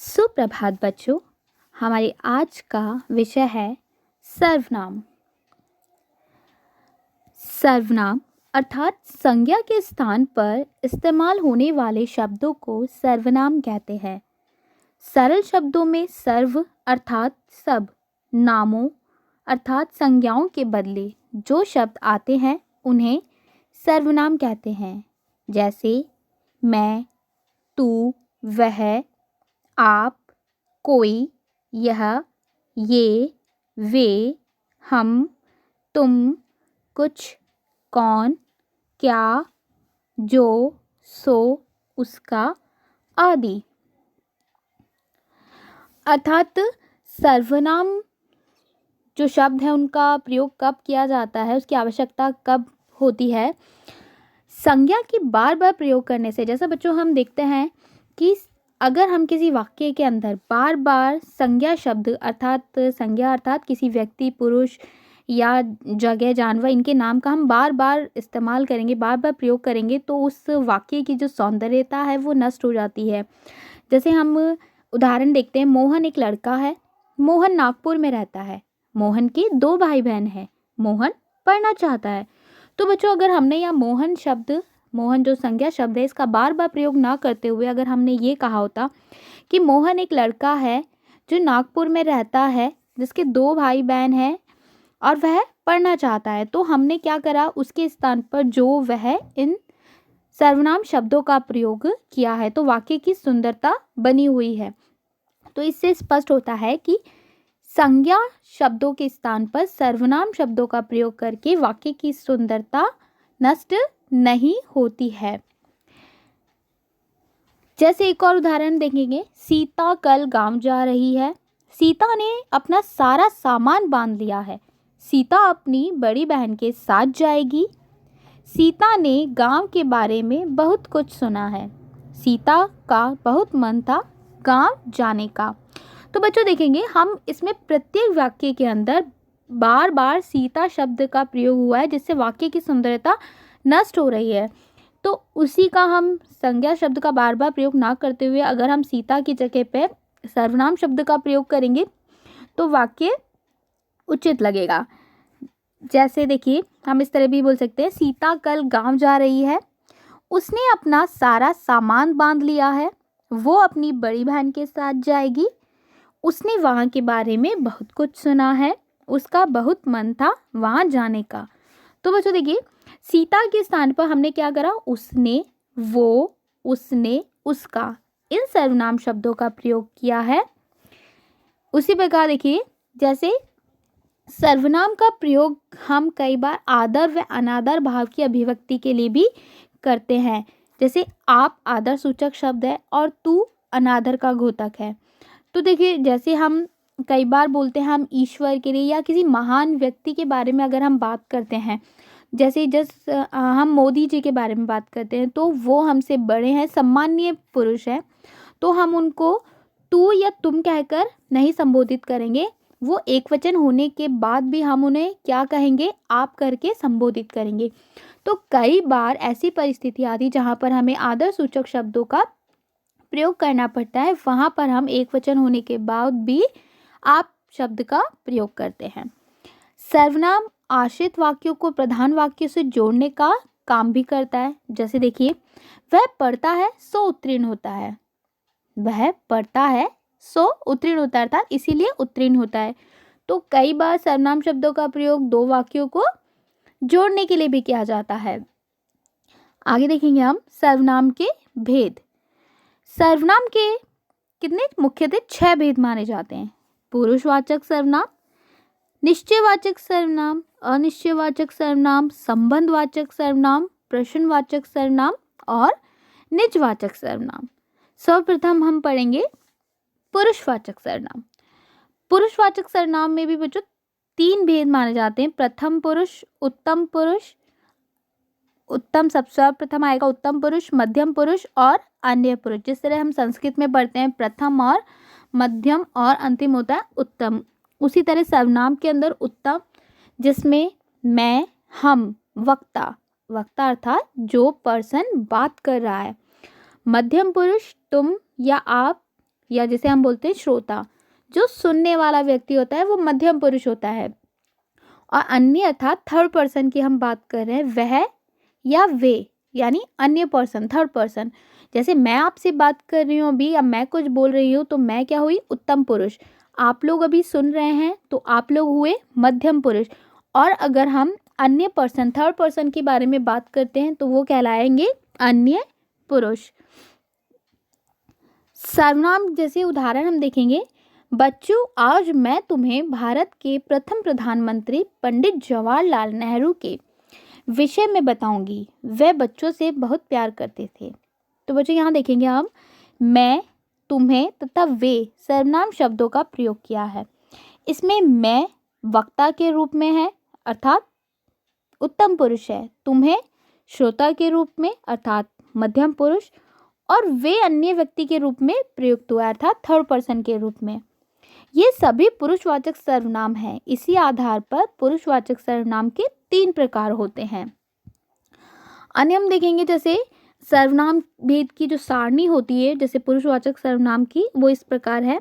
सुप्रभात बच्चों। हमारे आज का विषय है सर्वनाम। सर्वनाम अर्थात संज्ञा के स्थान पर इस्तेमाल होने वाले शब्दों को सर्वनाम कहते हैं। सरल शब्दों में सर्व अर्थात सब, नामों अर्थात संज्ञाओं के बदले जो शब्द आते हैं उन्हें सर्वनाम कहते हैं। जैसे मैं, तू, वह, आप, कोई, यह, ये, वे, हम, तुम, कुछ, कौन, क्या, जो, सो, उसका आदि। अर्थात सर्वनाम जो शब्द है उनका प्रयोग कब किया जाता है, उसकी आवश्यकता कब होती है। संज्ञा की बार बार प्रयोग करने से, जैसा बच्चों हम देखते हैं कि अगर हम किसी वाक्य के अंदर बार बार संज्ञा शब्द अर्थात किसी व्यक्ति, पुरुष या जगह, जानवर, इनके नाम का हम बार बार इस्तेमाल करेंगे, बार बार प्रयोग करेंगे, तो उस वाक्य की जो सौंदर्यता है वो नष्ट हो जाती है। जैसे हम उदाहरण देखते हैं, मोहन एक लड़का है, मोहन नागपुर में रहता है, मोहन के 2 भाई बहन हैं, मोहन पढ़ना चाहता है। तो बच्चों अगर हमने यहाँ मोहन जो संज्ञा शब्द है इसका बार बार प्रयोग ना करते हुए अगर हमने ये कहा होता कि मोहन एक लड़का है जो नागपुर में रहता है, जिसके 2 भाई बहन हैं और वह पढ़ना चाहता है, तो हमने क्या करा, उसके स्थान पर जो, वह, इन सर्वनाम शब्दों का प्रयोग किया है, तो वाक्य की सुंदरता बनी हुई है। तो इससे स्पष्ट होता है कि संज्ञा शब्दों के स्थान पर सर्वनाम शब्दों का प्रयोग करके वाक्य की सुंदरता नष्ट नहीं होती है। जैसे एक और उदाहरण देखेंगे, सीता कल गांव जा रही है। सीता ने अपना सारा सामान बांध लिया है। सीता अपनी बड़ी बहन के साथ जाएगी। सीता ने गांव के बारे में बहुत कुछ सुना है। सीता का बहुत मन था गांव जाने का। तो बच्चों देखेंगे, हम इसमें प्रत्येक वाक्य के अंदर बार बार सीता शब्द का प्रयोग हुआ है, जिससे वाक्य की सुंदरता नष्ट हो रही है। तो उसी का हम संज्ञा शब्द का बार बार प्रयोग ना करते हुए अगर हम सीता की जगह पे सर्वनाम शब्द का प्रयोग करेंगे तो वाक्य उचित लगेगा। जैसे देखिए, हम इस तरह भी बोल सकते हैं, सीता कल गांव जा रही है। उसने अपना सारा सामान बांध लिया है। वो अपनी बड़ी बहन के साथ जाएगी। उसने वहाँ के बारे में बहुत कुछ सुना है। उसका बहुत मन था वहाँ जाने का। तो बच्चों देखिए, सीता के स्थान पर हमने क्या करा, उसने, वो, उसने, उसका, इन सर्वनाम शब्दों का प्रयोग किया है। उसी प्रकार देखिए, जैसे सर्वनाम का प्रयोग हम कई बार आदर व अनादर भाव की अभिव्यक्ति के लिए भी करते हैं। जैसे आप आदर सूचक शब्द है और तू अनादर का द्योतक है। तो देखिए, जैसे हम कई बार बोलते हैं, हम ईश्वर के लिए या किसी महान व्यक्ति के बारे में अगर हम बात करते हैं, जैसे हम मोदी जी के बारे में बात करते हैं, तो वो हमसे बड़े हैं, सम्माननीय पुरुष हैं, तो हम उनको तू या तुम कहकर नहीं संबोधित करेंगे। वो एक वचन होने के बाद भी हम उन्हें क्या कहेंगे, आप करके संबोधित करेंगे। तो कई बार ऐसी परिस्थिति आती जहाँ पर हमें आदर सूचक शब्दों का प्रयोग करना पड़ता है, वहाँ पर हम एक वचन होने के बाद भी आप शब्द का प्रयोग करते हैं। सर्वनाम आश्रित वाक्यों को प्रधान वाक्य से जोड़ने का काम भी करता है। जैसे देखिए, वह पढ़ता है सो उत्तीर्ण होता है। वह पढ़ता है सो उत्तीर्ण होता है, अर्थात इसीलिए उत्तीर्ण होता है। तो कई बार सर्वनाम शब्दों का प्रयोग 2 वाक्यों को जोड़ने के लिए भी किया जाता है। आगे देखेंगे हम सर्वनाम के भेद। सर्वनाम के कितने मुख्यतः 6 भेद माने जाते हैं। पुरुषवाचक सर्वनाम, निश्चयवाचक सर्वनाम, अनिश्चयवाचक सर्वनाम, संबंधवाचक सर्वनाम, प्रश्नवाचक सर्वनाम और निजवाचक सर्वनाम। सर्वप्रथम हम पढ़ेंगे पुरुषवाचक सर्वनाम। पुरुषवाचक सर्वनाम में भी बच्चों 3 भेद माने जाते हैं। प्रथम पुरुष, उत्तम पुरुष, उत्तम सर्वप्रथम आएगा उत्तम पुरुष, मध्यम पुरुष और अन्य पुरुष। जिस तरह हम संस्कृत में पढ़ते हैं प्रथम और मध्यम और अंतिम होता है उत्तम, उसी तरह सर्वनाम के अंदर उत्तम, जिसमें मैं, हम, वक्ता, वक्ता अर्थात जो पर्सन बात कर रहा है। मध्यम पुरुष तुम या आप, या जिसे हम बोलते हैं श्रोता, जो सुनने वाला व्यक्ति होता है वो मध्यम पुरुष होता है। और अन्य अर्थात थर्ड पर्सन की हम बात कर रहे हैं, वह या वे, यानी अन्य पर्सन, थर्ड पर्सन। जैसे मैं आपसे बात कर रही हूँ अभी, अब मैं कुछ बोल रही हूँ तो मैं क्या हुई, उत्तम पुरुष। आप लोग अभी सुन रहे हैं तो आप लोग हुए मध्यम पुरुष। और अगर हम अन्य पर्सन, थर्ड पर्सन के बारे में बात करते हैं तो वो कहलाएंगे अन्य पुरुष। सर्वनाम जैसे उदाहरण हम देखेंगे, बच्चों आज मैं तुम्हें भारत के प्रथम प्रधानमंत्री पंडित जवाहरलाल नेहरू के विषय में बताऊंगी। वे बच्चों से बहुत प्यार करते थे। तो बच्चों यहाँ देखेंगे हम, मैं, तुम्हें तथा वे सर्वनाम शब्दों का प्रयोग किया है। इसमें मैं वक्ता के रूप में है अर्थात उत्तम पुरुष है, तुम्हें श्रोता के रूप में अर्थात मध्यम पुरुष, और वे अन्य व्यक्ति के रूप में प्रयुक्त हुआ अर्थात थर्ड पर्सन के रूप में। ये सभी पुरुषवाचक सर्वनाम हैं। इसी आधार पर पुरुषवाचक सर्वनाम के 3 प्रकार होते हैं। अन्य हम देखेंगे जैसे सर्वनाम भेद की जो सारणी होती है जैसे पुरुषवाचक सर्वनाम की, वो इस प्रकार है।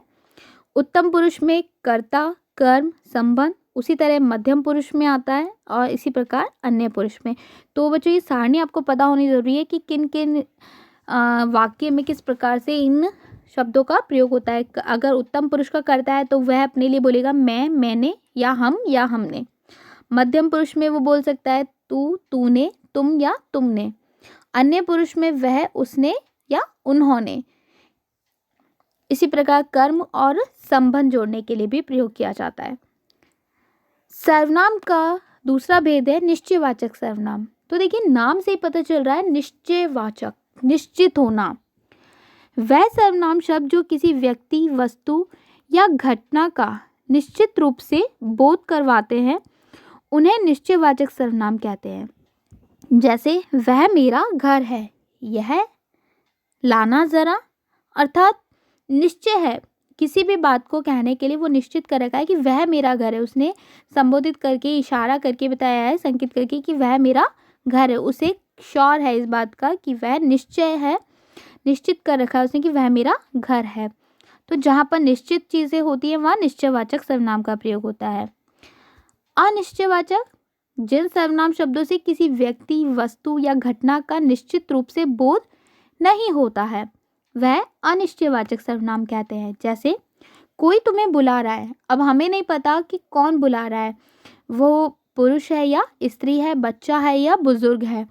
उत्तम पुरुष में कर्ता, कर्म, संबंध, उसी तरह मध्यम पुरुष में आता है और इसी प्रकार अन्य पुरुष में। तो बच्चों ये सारणी आपको पता होनी जरूरी है कि किन किन वाक्य में किस प्रकार से इन शब्दों का प्रयोग होता है। अगर उत्तम पुरुष का कर्ता है तो वह अपने लिए बोलेगा मैं, मैंने या हम या हमने। मध्यम पुरुष में वो बोल सकता है तू, तूने, तुम या तुमने। अन्य पुरुष में वह, उसने या उन्होंने। इसी प्रकार कर्म और संबंध जोड़ने के लिए भी प्रयोग किया जाता है। सर्वनाम का दूसरा भेद है निश्चयवाचक सर्वनाम। तो देखिए नाम से ही पता चल रहा है निश्चयवाचक, निश्चित होना। वह सर्वनाम शब्द जो किसी व्यक्ति, वस्तु या घटना का निश्चित रूप से बोध करवाते हैं उन्हें निश्चयवाचक सर्वनाम कहते हैं। जैसे वह मेरा घर है, यह लाना जरा, अर्थात निश्चय है। किसी भी बात को कहने के लिए वो निश्चित कर रखा है कि वह मेरा घर है। उसने संबोधित करके, इशारा करके बताया है, संकेत करके कि वह मेरा घर है। उसे श्योर है इस बात का कि वह निश्चय है, निश्चित कर रखा है उसने कि वह मेरा घर है। तो जहाँ पर निश्चित चीज़ें होती हैं वहाँ निश्चयवाचक सर्वनाम का प्रयोग होता है। अनिश्चयवाचक, जिन सर्वनाम शब्दों से किसी व्यक्ति, वस्तु या घटना का निश्चित रूप से बोध नहीं होता है वह अनिश्चयवाचक सर्वनाम कहते हैं। जैसे कोई तुम्हें बुला रहा है, अब हमें नहीं पता कि कौन बुला रहा है, वो पुरुष है या स्त्री है, बच्चा है या बुजुर्ग है,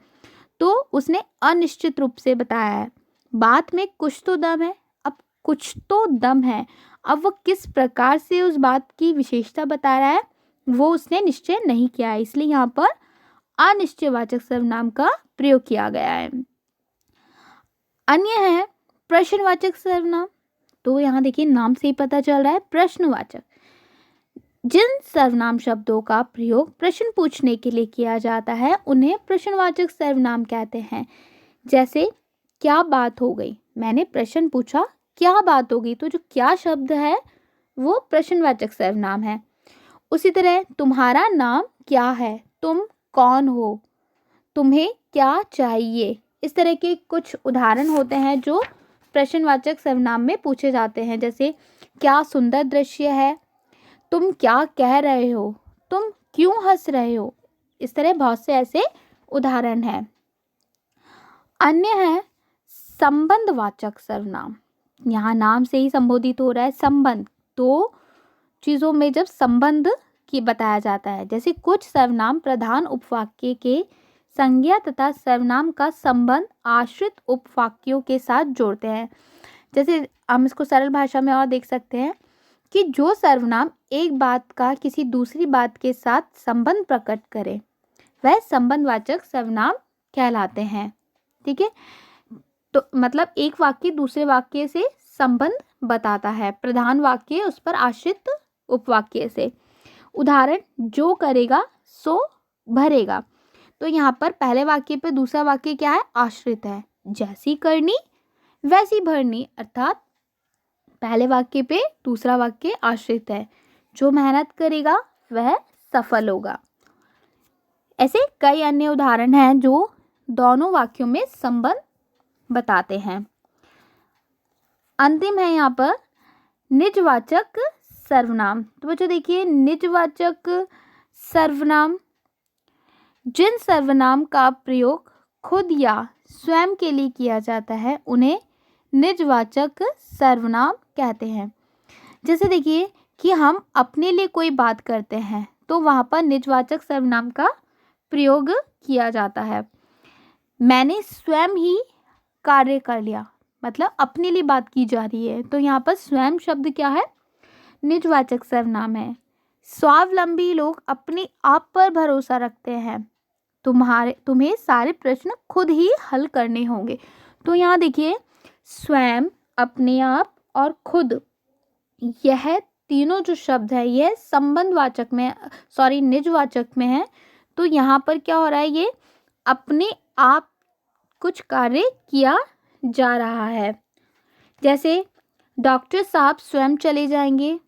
तो उसने अनिश्चित रूप से बताया है। बात में कुछ तो दम है, अब कुछ तो दम है, अब वो किस प्रकार से उस बात की विशेषता बता रहा है वो उसने निश्चय नहीं किया है, इसलिए यहाँ पर अनिश्चयवाचक सर्वनाम का प्रयोग किया गया है। अन्य है प्रश्नवाचक सर्वनाम। तो यहाँ देखिए नाम से ही पता चल रहा है प्रश्नवाचक। जिन सर्वनाम शब्दों का प्रयोग प्रश्न पूछने के लिए किया जाता है उन्हें प्रश्नवाचक सर्वनाम कहते हैं। जैसे क्या बात हो गई, मैंने प्रश्न पूछा क्या बात हो गई, तो जो क्या शब्द है वो प्रश्नवाचक सर्वनाम है। उसी तरह तुम्हारा नाम क्या है, तुम कौन हो, तुम्हें क्या चाहिए, इस तरह के कुछ उदाहरण होते हैं जो प्रश्नवाचक सर्वनाम में पूछे जाते हैं। जैसे क्या सुंदर दृश्य है, तुम क्या कह रहे हो, तुम क्यों हंस रहे हो, इस तरह बहुत से ऐसे उदाहरण हैं। अन्य है संबंधवाचक सर्वनाम। यहाँ नाम से ही संबोधित हो रहा है संबंध, दो चीज़ों में जब संबंध की बताया जाता है। जैसे कुछ सर्वनाम प्रधान उपवाक्य के संज्ञा तथा सर्वनाम का संबंध आश्रित उपवाक्यों के साथ जोड़ते हैं। जैसे हम इसको सरल भाषा में और देख सकते हैं कि जो सर्वनाम एक बात का किसी दूसरी बात के साथ संबंध प्रकट करे वह संबंधवाचक सर्वनाम कहलाते हैं। ठीक है, तो मतलब एक वाक्य दूसरे वाक्य से संबंध बताता है, प्रधान वाक्य उस पर आश्रित उपवाक्य से। उदाहरण जो करेगा सो भरेगा, तो यहाँ पर पहले वाक्य पे दूसरा वाक्य क्या है, आश्रित है। जैसी करनी वैसी भरनी, अर्थात पहले वाक्य पे दूसरा वाक्य आश्रित है। जो मेहनत करेगा वह सफल होगा। ऐसे कई अन्य उदाहरण हैं जो दोनों वाक्यों में संबंध बताते हैं। अंतिम है यहाँ पर निजवाचक सर्वनाम। तो बच्चों देखिए, निजवाचक सर्वनाम जिन सर्वनाम का प्रयोग खुद या स्वयं के लिए किया जाता है उन्हें निजवाचक सर्वनाम कहते हैं। जैसे देखिए कि हम अपने लिए कोई बात करते हैं तो वहाँ पर निजवाचक सर्वनाम का प्रयोग किया जाता है। मैंने स्वयं ही कार्य कर लिया, मतलब अपने लिए बात की जा रही है, तो यहाँ पर स्वयं शब्द क्या है, निजवाचक सर्वनाम है। स्वावलंबी लोग अपने आप पर भरोसा रखते हैं, तुम्हें सारे प्रश्न खुद ही हल करने होंगे। तो यहाँ देखिए, स्वयं, अपने आप और खुद, यह तीनों जो शब्द है यह संबंधवाचक में, निजवाचक में है। तो यहाँ पर क्या हो रहा है, ये अपने आप कुछ कार्य किया जा रहा है। जैसे डॉक्टर साहब स्वयं चले जाएंगे।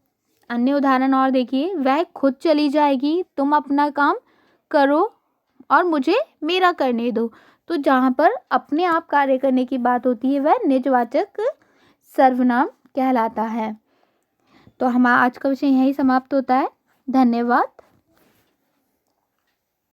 अन्य उदाहरण और देखिए, वह खुद चली जाएगी, तुम अपना काम करो और मुझे मेरा करने दो। तो जहाँ पर अपने आप कार्य करने की बात होती है वह निजवाचक सर्वनाम कहलाता है। तो हमारा आज का विषय यहीं समाप्त होता है। धन्यवाद।